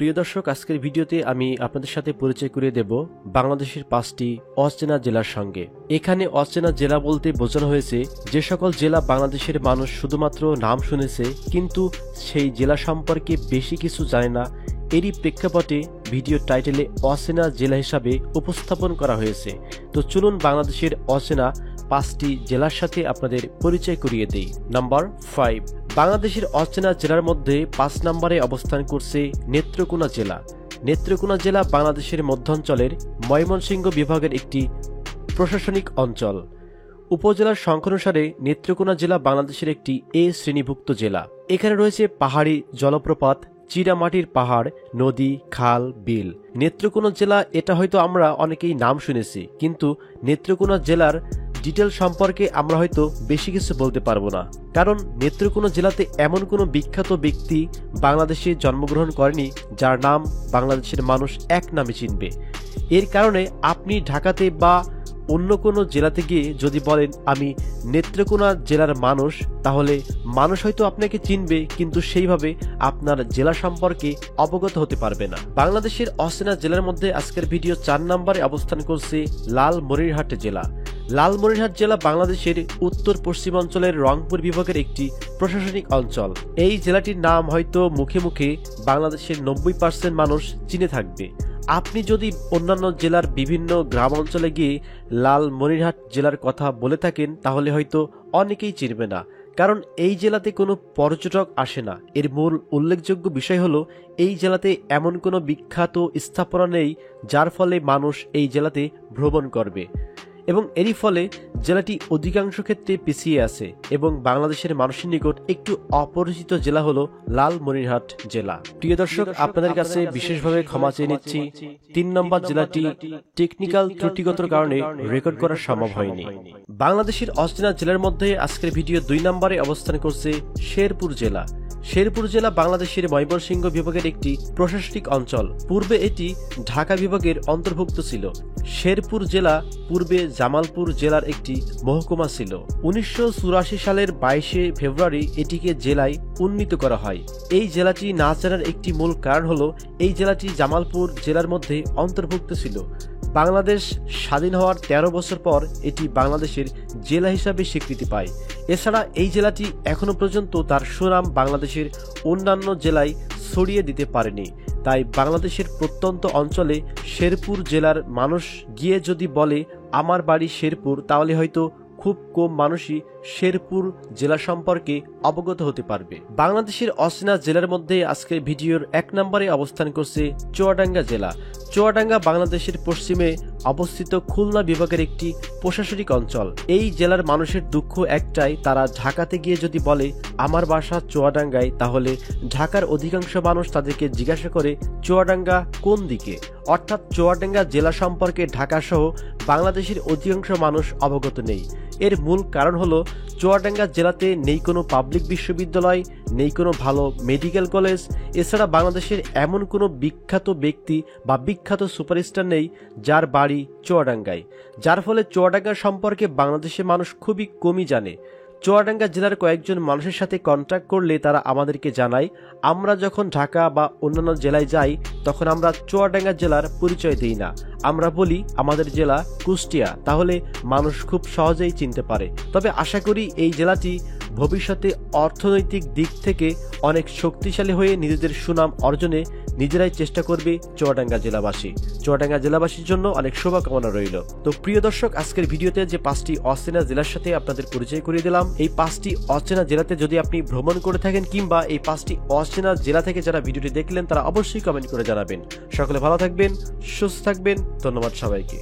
প্রিয় দর্শক, আজকের ভিডিওতে আমি আপনাদের সাথে পরিচয় করিয়ে দেব বাংলাদেশের 5টি অচেনা জেলার সঙ্গে। এখানে অচেনা জেলা বলতে বোঝানো হয়েছে যে সকল জেলা বাংলাদেশের মানুষ শুধুমাত্র নাম শুনেছে কিন্তু সেই জেলা সম্পর্কে বেশি কিছু জানে না। এরই প্রেক্ষাপটে ভিডিও টাইটেলে অচেনা জেলা হিসাবে উপস্থাপন করা হয়েছে। তো চলুন বাংলাদেশের অচেনা 5টি জেলার সাথে আপনাদের পরিচয় করিয়ে দেই। নাম্বার 5, বাংলাদেশের অচেনা জেলার মধ্যে 5 নম্বরে অবস্থান করছে নেত্রকোনা জেলা। নেত্রকোনা জেলা বাংলাদেশের মধ্যাঞ্চলের ময়মনসিংহ বিভাগের একটি প্রশাসনিক অঞ্চল। উপজেলার সংখ্যানুসারে নেত্রকোনা জেলা বাংলাদেশের একটি এ শ্রেণীভুক্ত জেলা। এখানে রয়েছে পাহাড়ি জলপ্রপাত, চিরামাটির পাহাড়, নদী, খাল, বিল। নেত্রকোনা জেলা এটা হয়তো আমরা অনেকেই নাম শুনেছি, কিন্তু নেত্রকোনা জেলার ডিটেল সম্পর্কে আমরা হয়তো বেশি কিছু বলতে পারবো না, কারণ নেত্রকোনা জেলাতে এমন কোনো বিখ্যাত ব্যক্তি বাংলাদেশে জন্মগ্রহণ করেনি যার নাম বাংলাদেশের মানুষ এক নামে চিনবে। এর কারণে আপনি ঢাকাতে বা অন্য কোনো জেলাতে গিয়ে যদি বলেন আমি নেত্রকোনা জেলার মানুষ, তাহলে মানুষ হয়তো আপনাকে চিনবে কিন্তু সেইভাবে আপনার জেলা সম্পর্কে অবগত হতে পারবে না। বাংলাদেশের অচেনা জেলার মধ্যে আজকের ভিডিও 4 নম্বরে অবস্থান করছে লালমনিরহাট জেলা। লালমনিরহাট জেলা বাংলাদেশের উত্তর পশ্চিমাঞ্চলের রংপুর বিভাগের একটি প্রশাসনিক অঞ্চল। এই জেলাটির নাম হয়তো মুখে মুখে বাংলাদেশের 90% মানুষ চিনে থাকবে। আপনি যদি অন্যান্য জেলার বিভিন্ন গ্রাম অঞ্চলে গিয়ে লালমনিরহাট জেলার কথা বলে থাকেন তাহলে হয়তো অনেকেই চিনবে না, কারণ এই জেলাতে কোনো পর্যটক আসে না। এর মূল উল্লেখযোগ্য বিষয় হলো এই জেলাতে এমন কোনো বিখ্যাত স্থাপনা নেই যার ফলে মানুষ এই জেলাতে ভ্রমণ করবে, এবং এরই ফলে জেলাটি অধিকাংশ ক্ষেত্রে পিছিয়ে আছে এবং বাংলাদেশের মানুষের নিকট একটু অপরিচিত জেলা হলো লালমনিরহাট জেলা। প্রিয় দর্শক, আপনাদের কাছে বিশেষভাবে ক্ষমা চেয়ে নিচ্ছি, 3 নম্বর জেলাটি টেকনিক্যাল ত্রুটিগত কারণে রেকর্ড করা সম্ভব হয়নি। বাংলাদেশের অচেনা জেলার মধ্যে আজকের ভিডিও 2 নম্বরে অবস্থান করছে শেরপুর জেলা। শেরপুর জেলা বাংলাদেশের ময়মনসিংহ বিভাগের একটি প্রশাসনিক অঞ্চল। পূর্বে এটি ঢাকা বিভাগের অন্তর্ভুক্ত ছিল। শেরপুর জেলা পূর্বে জামালপুর জেলার একটি মহকুমা ছিল। 1984 সালের 22 ফেব্রুয়ারি এটিকে জেলায় উন্নীত করা হয়। এই জেলাটি না জানার একটি মূল কারণ হলো এই জেলাটি জামালপুর জেলার মধ্যে অন্তর্ভুক্ত ছিল। বাংলাদেশ স্বাধীন হওয়ার 13 বছর পর এটি বাংলাদেশের জেলা হিসাবে স্বীকৃতি পায়। এছাড়া এই জেলাটি এখনো পর্যন্ত তার সুনাম বাংলাদেশের অন্যান্য জেলায় ছড়িয়ে দিতে পারেনি। তাই বাংলাদেশের প্রত্যন্ত অঞ্চলে শেরপুর জেলার মানুষ গিয়ে যদি বলে আমার বাড়ি শেরপুর, তাহলে হয়তো খুব কম মানুষই শেরপুর জেলা সম্পর্কে অবগত হতে পারবে। বাংলাদেশের অচেনা জেলার মধ্যে আজকের ভিডিওর 1 নম্বরে অবস্থান করছে চুয়াডাঙ্গা জেলা। চুয়াডাঙ্গা বাংলাদেশের পশ্চিমে অবস্থিত খুলনা বিভাগের একটি প্রশাসনিক অঞ্চল। এই জেলার মানুষের দুঃখ একটাই, তারা ঢাকাতে গিয়ে যদি বলে আমার বাসা চুয়াডাঙ্গায়, তাহলে ঢাকার অধিকাংশ মানুষ তাদেরকে জিজ্ঞাসা করে চুয়াডাঙ্গা কোন দিকে। অর্থাৎ চুয়াডাঙ্গা জেলা সম্পর্কে ঢাকা সহ বাংলাদেশের অধিকাংশ মানুষ অবগত নেই। এর মূল কারণ হলো চুয়াডাঙ্গা জেলাতে নেই কোনো পাবলিক বিশ্ববিদ্যালয়, নেই কোনো ভালো মেডিকেল কলেজ। এছাড়া বাংলাদেশের এমন কোনো বিখ্যাত ব্যক্তি বা বিখ্যাত সুপারস্টার নেই যার বাড়ি চুয়াডাঙ্গায়, যার ফলে চুয়াডাঙ্গা সম্পর্কে বাংলাদেশের মানুষ খুবই কমই জানে। চুয়াডাঙ্গা জেলার কয়েকজন মানুষের সাথে কন্ট্যাক্ট করলে তারা আমাদেরকে জানায়, আমরা যখন ঢাকা বা অন্যান্য জেলায় যাই তখন আমরা চুয়াডাঙ্গা জেলার পরিচয় দিই না, আমরা বলি আমাদের জেলা কুষ্টিয়া, তাহলে মানুষ খুব সহজেই চিনতে পারে। তবে আশা করি এই জেলাটি ভবিষ্যতে অর্থনৈতিক দিক থেকে অনেক শক্তিশালী হয়ে নিজেদের সুনাম অর্জনে নিজেরাই চেষ্টা করবে চুয়াডাঙ্গা জেলাবাসী। চুয়াডাঙ্গা জেলাবাসীর জন্য অনেক শুভকামনা রইল। তো প্রিয় দর্শক, আজকের ভিডিওতে যে 5টি অচেনা জেলার সাথে আপনাদের পরিচয় করিয়ে দিলাম, এই 5টি অচেনা জেলাতে যদি আপনি ভ্রমণ করে থাকেন কিংবা এই 5টি অচেনা জেলা থেকে যারা ভিডিওটি দেখলেন তারা অবশ্যই কমেন্ট করে জানাবেন। সকলে ভালো থাকবেন, সুস্থ থাকবেন। ধন্যবাদ সবাইকে।